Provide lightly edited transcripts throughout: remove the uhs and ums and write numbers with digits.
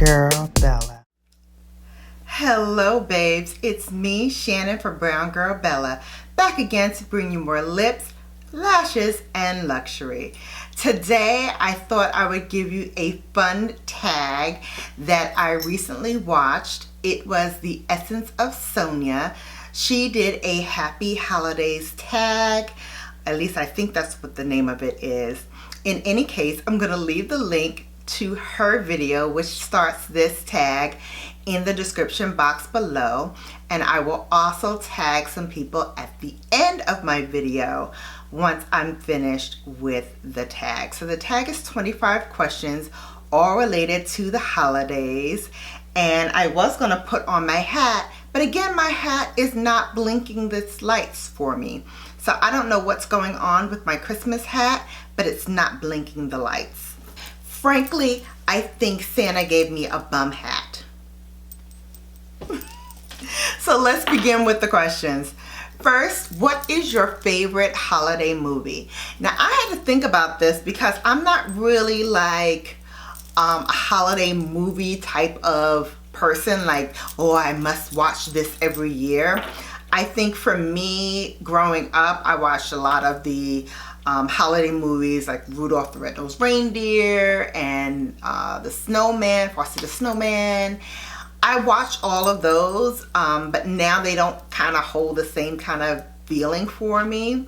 Girl Bella. Hello babes, it's me, Shannon from Brown Girl Bella, back again to bring you more lips, lashes, and luxury. Today I thought I would give you a fun tag that I recently watched. It was The Essence of Sonia. She did a Happy Holidays tag. At least I think that's what the name of it is. In any case, I'm going to leave the link to her video, which starts this tag, in the description box below, and I will also tag some people at the end of my video once I'm finished with the tag. So the tag is 25 questions, all related to the holidays, and I was going to put on my hat, but again, my hat is not blinking its lights for me. So I don't know what's going on with my Christmas hat, but it's not blinking the lights. Frankly, I think Santa gave me a bum hat. So let's begin with the questions. First, what is your favorite holiday movie? Now, I had to think about this because I'm not really like a holiday movie type of person, like, oh, I must watch this every year. I think for me, growing up, I watched a lot of the holiday movies like Rudolph the Red-Nosed Reindeer and the Snowman, Frosty the Snowman. I watched all of those, but now they don't kind of hold the same kind of feeling for me.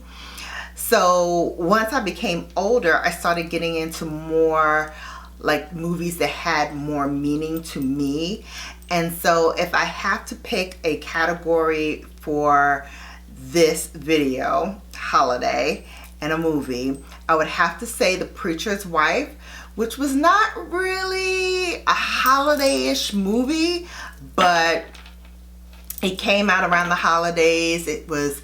So once I became older, I started getting into more like movies that had more meaning to me. And so if I have to pick a category for this video, holiday, and a movie, I would have to say The Preacher's Wife, which was not really a holiday-ish movie, but it came out around the holidays. It was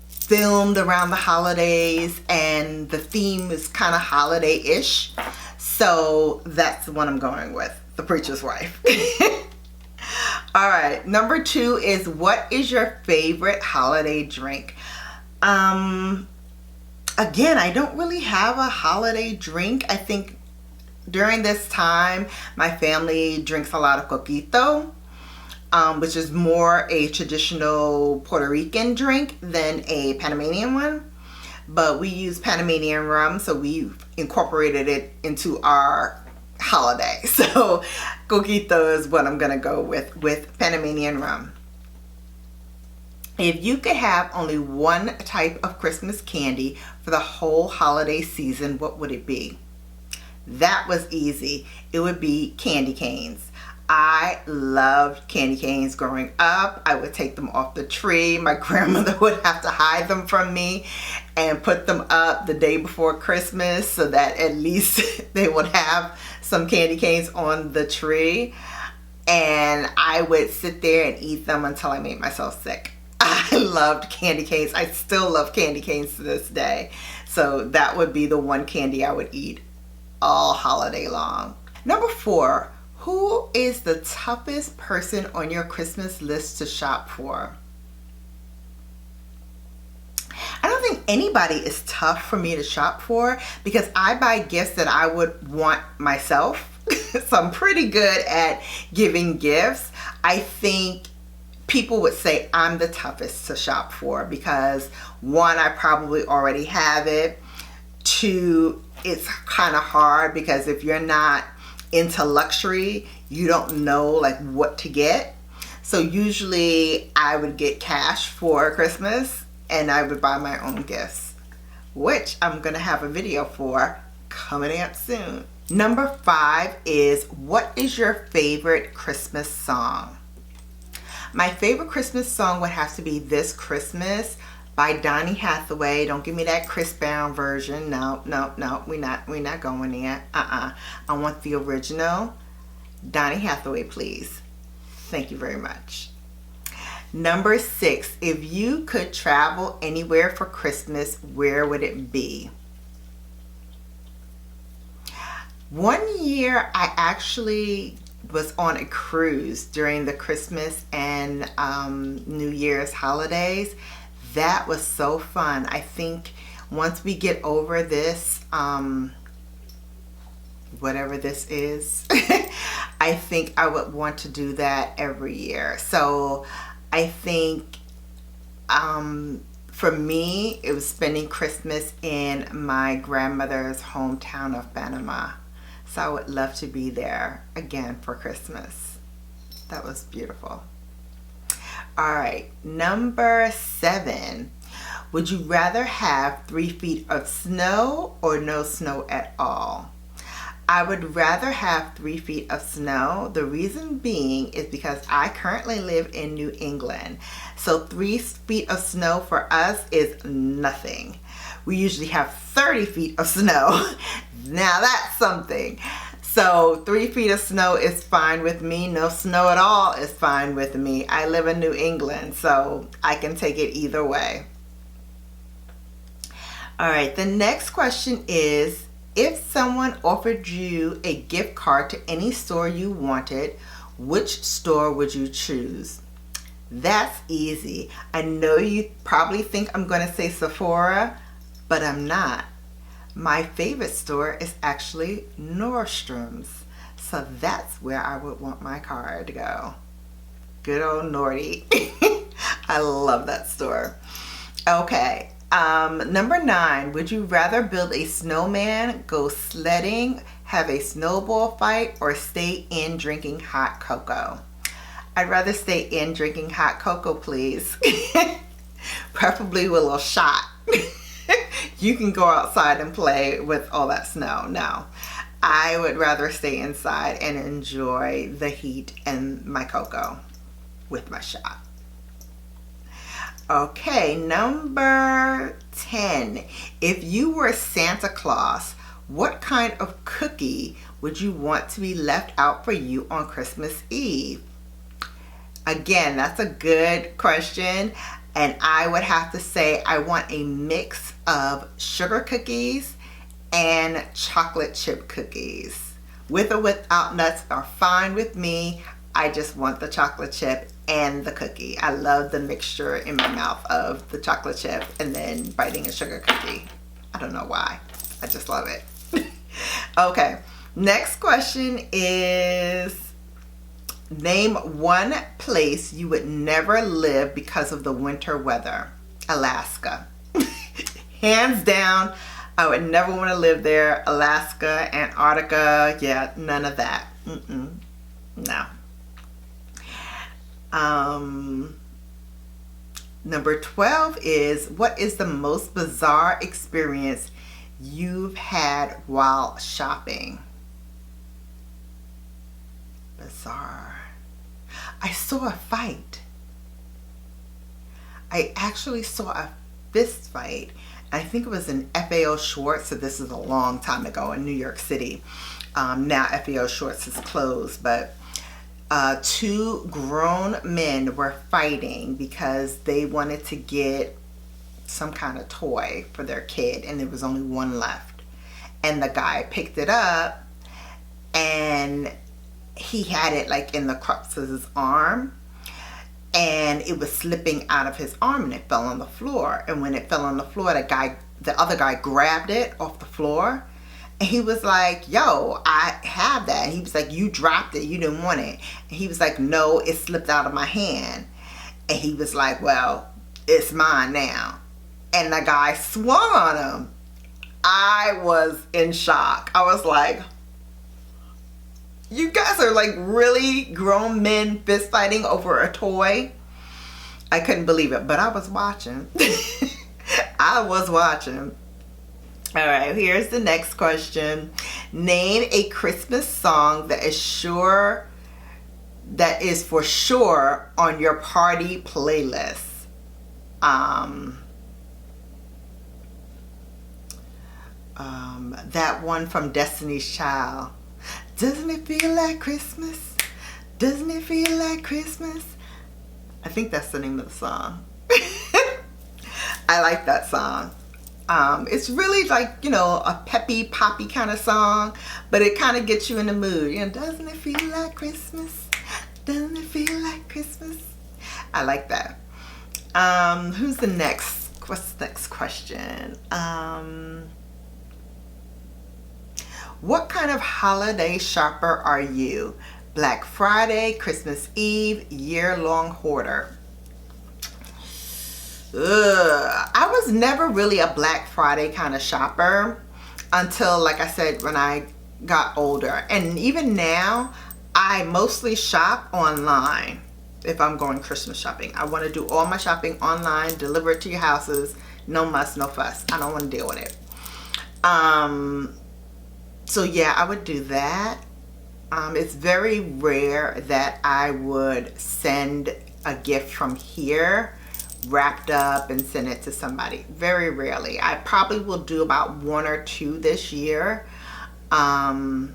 filmed around the holidays, and the theme is kind of holiday-ish. So that's the one I'm going with, The Preacher's Wife. All right, number 2 is, what is your favorite holiday drink? Again, I don't really have a holiday drink. I think during this time, my family drinks a lot of coquito, which is more a traditional Puerto Rican drink than a Panamanian one. But we use Panamanian rum, so we've incorporated it into our holiday. So coquito is what I'm gonna go with Panamanian rum. If you could have only one type of Christmas candy for the whole holiday season, what would it be? That was easy. It would be candy canes. I loved candy canes growing up. I would take them off the tree. My grandmother would have to hide them from me and put them up the day before Christmas so that at least they would have some candy canes on the tree. And I would sit there and eat them until I made myself sick. I loved candy canes. I still love candy canes to this day. So that would be the one candy I would eat all holiday long. Number 4, who is the toughest person on your Christmas list to shop for? I don't think anybody is tough for me to shop for because I buy gifts that I would want myself. So I'm pretty good at giving gifts. I think people would say I'm the toughest to shop for because 1, I probably already have it. 2, it's kind of hard because if you're not into luxury, you don't know like what to get. So usually I would get cash for Christmas and I would buy my own gifts, which I'm gonna have a video for coming up soon. Number 5 is, what is your favorite Christmas song? My favorite Christmas song would have to be This Christmas by Donny Hathaway. Don't give me that Chris Brown version. No, we're not going there. I want the original. Donny Hathaway, please. Thank you very much. Number 6, if you could travel anywhere for Christmas, where would it be? One year I actually was on a cruise during the Christmas and New Year's holidays. That was so fun. I think once we get over this, whatever this is, I think I would want to do that every year. So I think for me, it was spending Christmas in my grandmother's hometown of Panama. So I would love to be there again for Christmas. That was beautiful. All right, number 7. Would you rather have 3 feet of snow or no snow at all? I would rather have 3 feet of snow. The reason being is because I currently live in New England. So 3 feet of snow for us is nothing. We usually have 30 feet of snow. Now that's something. So 3 feet of snow is fine with me. No snow at all is fine with me. I live in New England, so I can take it either way. All right, the next question is, if someone offered you a gift card to any store you wanted, which store would you choose? That's easy. I know you probably think I'm going to say Sephora, but I'm not. My favorite store is actually Nordstrom's. So that's where I would want my card to go. Good old Nordy. I love that store. Okay. Number 9, would you rather build a snowman, go sledding, have a snowball fight, or stay in drinking hot cocoa? I'd rather stay in drinking hot cocoa, please. Preferably with a little shot. You can go outside and play with all that snow. No, I would rather stay inside and enjoy the heat and my cocoa with my shot. Okay, number 10. If you were Santa Claus, what kind of cookie would you want to be left out for you on Christmas Eve? Again, that's a good question. And I would have to say I want a mix of sugar cookies and chocolate chip cookies. With or without nuts are fine with me. I just want the chocolate chip and the cookie. I love the mixture in my mouth of the chocolate chip and then biting a sugar cookie. I don't know why. I just love it. Okay, next question is, name one place you would never live because of the winter weather. Alaska. Hands down, I would never want to live there. Alaska, Antarctica, yeah, none of that. No. Number 12 is, what is the most bizarre experience you've had while shopping? Bizarre. I saw a fight. I actually saw a fist fight. I think it was in FAO Schwartz, so this is a long time ago in New York City. Now FAO Schwartz is closed, but 2 grown men were fighting because they wanted to get some kind of toy for their kid, and there was only one left. And the guy picked it up, and he had it like in the crux of his arm, and it was slipping out of his arm, and it fell on the floor. And when it fell on the floor, the other guy grabbed it off the floor, and he was like, yo, I have that. And he was like, you dropped it, you didn't want it. And he was like, no, it slipped out of my hand. And he was like, well, it's mine now. And the guy swung on him. I was in shock. I was like, you guys are like really grown men fist fighting over a toy? I couldn't believe it, but I was watching. I was watching. All right, here's the next question. Name a Christmas song that is for sure on your party playlist. That one from Destiny's Child. Doesn't it feel like Christmas? Doesn't it feel like Christmas? I think that's the name of the song. I like that song. It's really like, you know, a peppy, poppy kind of song, but it kind of gets you in the mood. You know, doesn't it feel like Christmas? Doesn't it feel like Christmas? I like that. Who's the next? What's the next question? What kind of holiday shopper are you? Black Friday, Christmas Eve, year-long hoarder. I was never really a Black Friday kind of shopper until, like I said, when I got older. And even now, I mostly shop online if I'm going Christmas shopping. I want to do all my shopping online, deliver it to your houses. No muss, no fuss. I don't want to deal with it. So yeah, I would do that. It's very rare that I would send a gift from here wrapped up and send it to somebody. Very rarely. I probably will do about 1 or 2 this year. But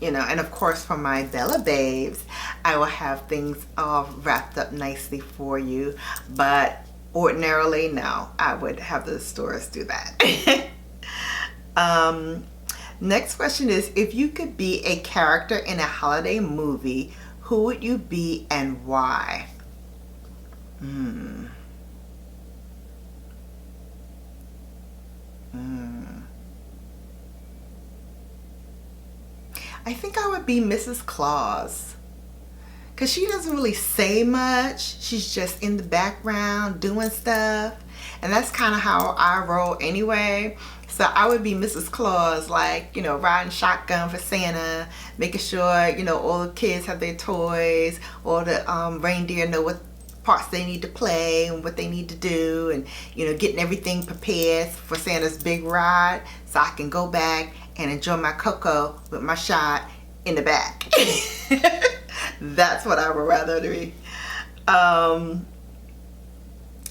you know, and of course for my Bella babes, I will have things all wrapped up nicely for you. But ordinarily, no, I would have the stores do that. Next question is, if you could be a character in a holiday movie, who would you be and why? I think I would be Mrs. Claus, because she doesn't really say much. She's just in the background doing stuff, and that's kind of how I roll anyway. So I would be Mrs. Claus, like, you know, riding shotgun for Santa, making sure, you know, all the kids have their toys, all the reindeer know what parts they need to play and what they need to do, and, you know, getting everything prepared for Santa's big ride so I can go back and enjoy my cocoa with my shot in the back. That's what I would rather be.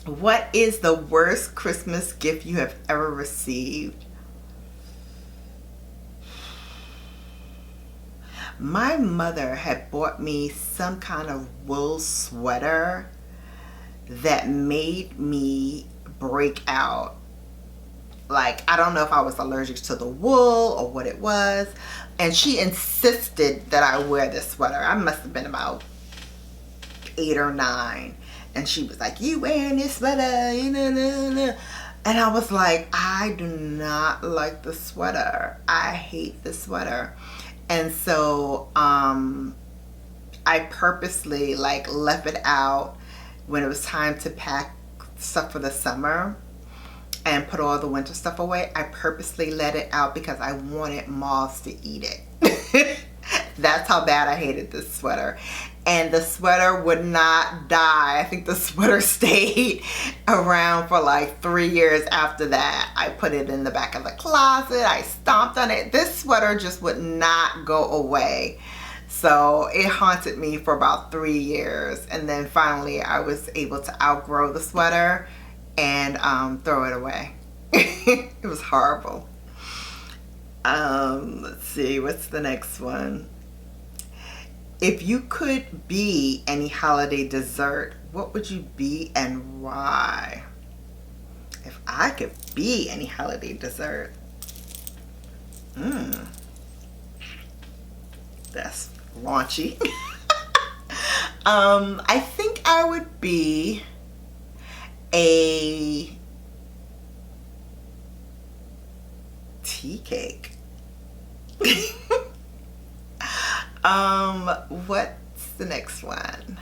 What is the worst Christmas gift you have ever received? My mother had bought me some kind of wool sweater that made me break out. Like, I don't know if I was allergic to the wool or what it was. And she insisted that I wear this sweater. I must have been about 8 or 9. And she was like, you wearing this sweater? And I was like, I do not like the sweater. I hate the sweater. And so I purposely like left it out when it was time to pack stuff for the summer and put all the winter stuff away. I purposely let it out because I wanted moths to eat it. That's how bad I hated this sweater. And the sweater would not die. I think the sweater stayed around for like 3 years after that. I put it in the back of the closet. I stomped on it. This sweater just would not go away. So it haunted me for about 3 years. And then finally I was able to outgrow the sweater and throw it away. It was horrible. Let's see, what's the next one? If you could be any holiday dessert, what would you be and why? If I could be any holiday dessert, that's raunchy. I think I would be a tea cake. What's the next one?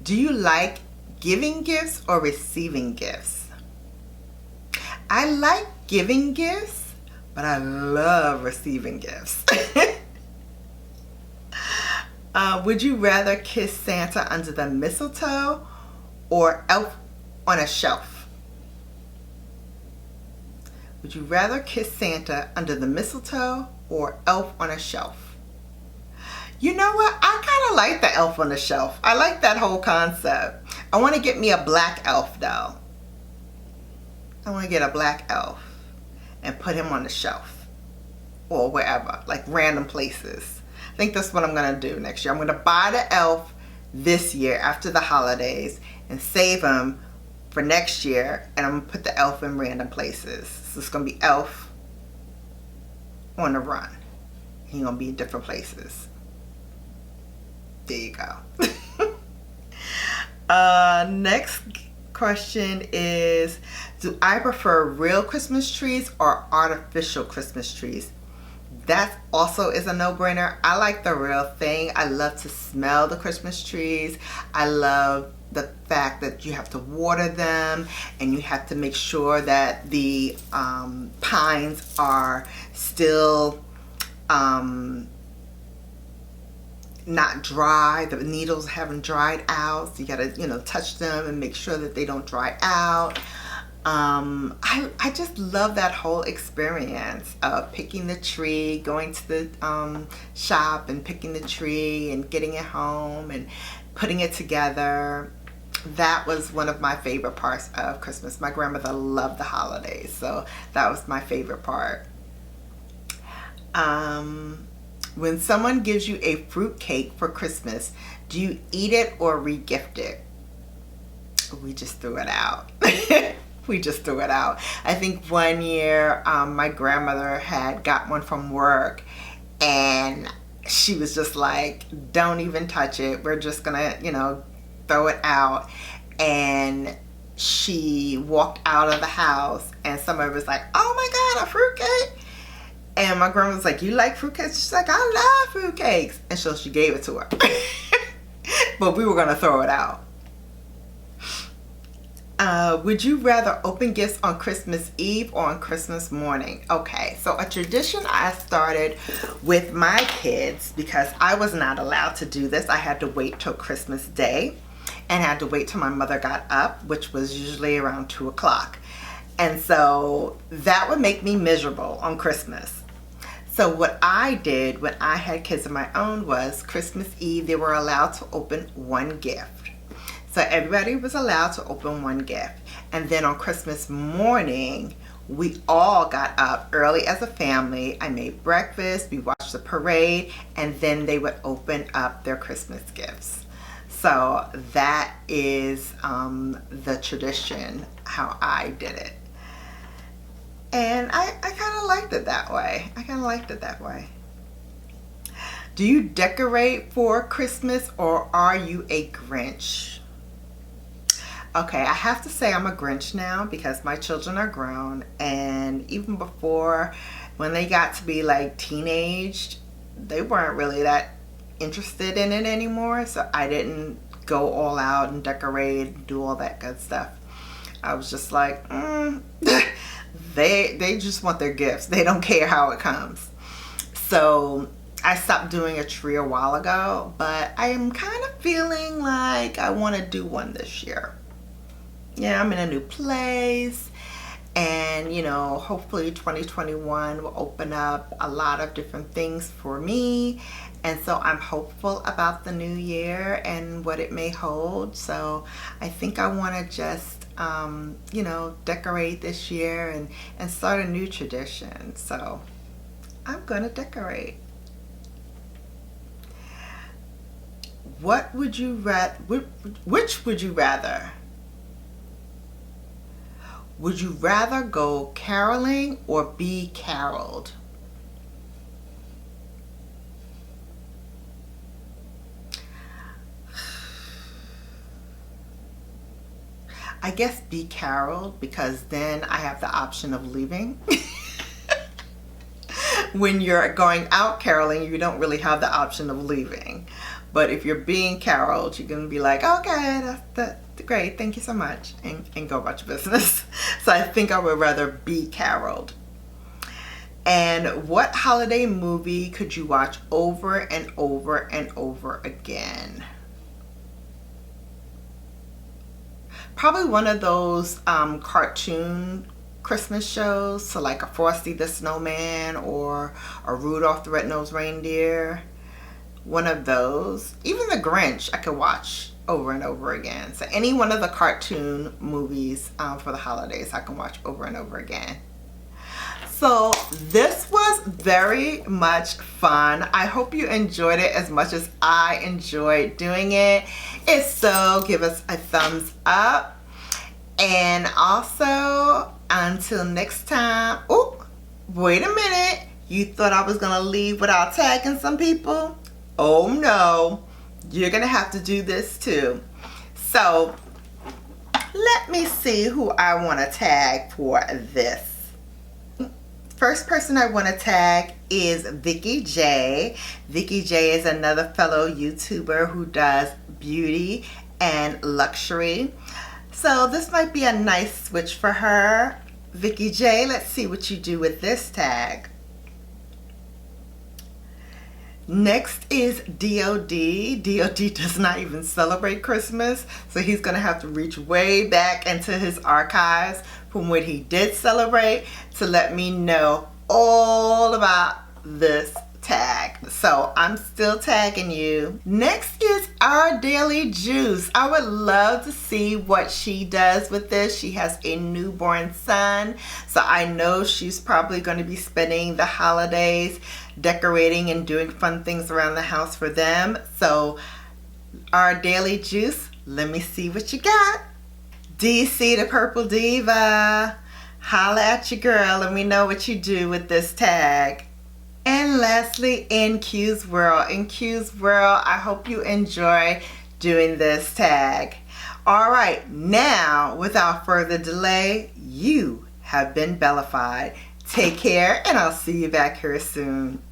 Do you like giving gifts or receiving gifts? I like giving gifts, but I love receiving gifts. Would you rather kiss Santa under the mistletoe or elf on a shelf? Would you rather kiss Santa under the mistletoe or elf on a shelf? You know what? I kind of like the elf on the shelf. I like that whole concept. I want to get me a black elf though. I want to get a black elf and put him on the shelf or wherever, like random places. I think that's what I'm going to do next year. I'm going to buy the elf this year after the holidays and save him for next year, and I'm going to put the elf in random places. So it's going to be elf on the run. He's going to be in different places. There you go. Next question is, do I prefer real Christmas trees or artificial Christmas trees? that also is a no-brainer. I like the real thing. I love to smell the Christmas trees. I love the fact that you have to water them and you have to make sure that the pines are still not dry. The needles haven't dried out, so you gotta, you know, touch them and make sure that they don't dry out. I just love that whole experience of picking the tree, going to the shop and picking the tree and getting it home and putting it together. That was one of my favorite parts of Christmas. My grandmother loved the holidays, so that was my favorite part. When someone gives you a fruit cake for Christmas, do you eat it or re-gift it? We just threw it out. We just threw it out. I think one year my grandmother had got one from work and she was just like, don't even touch it. We're just gonna, you know, throw it out. And she walked out of the house and somebody was like, oh my God, a fruitcake? And my grandma was like, you like fruitcakes? She's like, I love fruitcakes. And so she gave it to her. But we were gonna throw it out. Would you rather open gifts on Christmas Eve or on Christmas morning? Okay, so a tradition I started with my kids, because I was not allowed to do this. I had to wait till Christmas Day and had to wait till my mother got up, which was usually around 2 o'clock. And so that would make me miserable on Christmas. So what I did when I had kids of my own was Christmas Eve, they were allowed to open one gift. So everybody was allowed to open one gift. And then on Christmas morning, we all got up early as a family. I made breakfast, we watched the parade, and then they would open up their Christmas gifts. So that is the tradition, how I did it. And I kind of liked it that way. Do you decorate for Christmas or are you a Grinch? Okay, I have to say I'm a Grinch now because my children are grown, and even before, when they got to be like teenaged, they weren't really that interested in it anymore, so I didn't go all out and decorate and do all that good stuff. I was just like, they just want their gifts. They don't care how it comes. So I stopped doing a tree a while ago, but I am kind of feeling like I want to do one this year. Yeah, I'm in a new place, and you know, hopefully 2021 will open up a lot of different things for me, and so I'm hopeful about the new year and what it may hold. So I think I want to just you know, decorate this year and start a new tradition. So I'm gonna decorate. What would you rather? Which would you rather? Would you rather go caroling or be caroled? I guess be caroled, because then I have the option of leaving. When you're going out caroling, you don't really have the option of leaving. But if you're being caroled, you can be like, okay, that's great, thank you so much, and go about your business. So I think I would rather be caroled. And what holiday movie could you watch over and over and over again? Probably one of those cartoon Christmas shows, so like a Frosty the Snowman or a Rudolph the Red-Nosed Reindeer. One of those. Even the Grinch I could watch over and over again. So any one of the cartoon movies for the holidays I can watch over and over again. So this was very much fun. I hope you enjoyed it as much as I enjoyed doing it. If so, give us a thumbs up. And also, until next time. Oh, wait a minute. You thought I was gonna leave without tagging some people? Oh no, you're gonna have to do this too. So let me see who I want to tag for this. First person I want to tag is Vicky J. Vicky J is another fellow YouTuber who does beauty and luxury. So this might be a nice switch for her. Vicky J, let's see what you do with this tag. Next is DOD. DOD does not even celebrate Christmas, so he's going to have to reach way back into his archives from when he did celebrate to let me know all about this tag. So I'm still tagging you. Next is Our Daily Juice. I would love to see what she does with this. She has a newborn son, so I know she's probably going to be spending the holidays decorating and doing fun things around the house for them. So Our Daily Juice, let me see what you got. DC the Purple Diva, holla at your girl. Let me know what you do with this tag. And lastly, in Q's World. In Q's World, I hope you enjoy doing this tag. All right, now without further delay, you have been bellified. Take care, and I'll see you back here soon.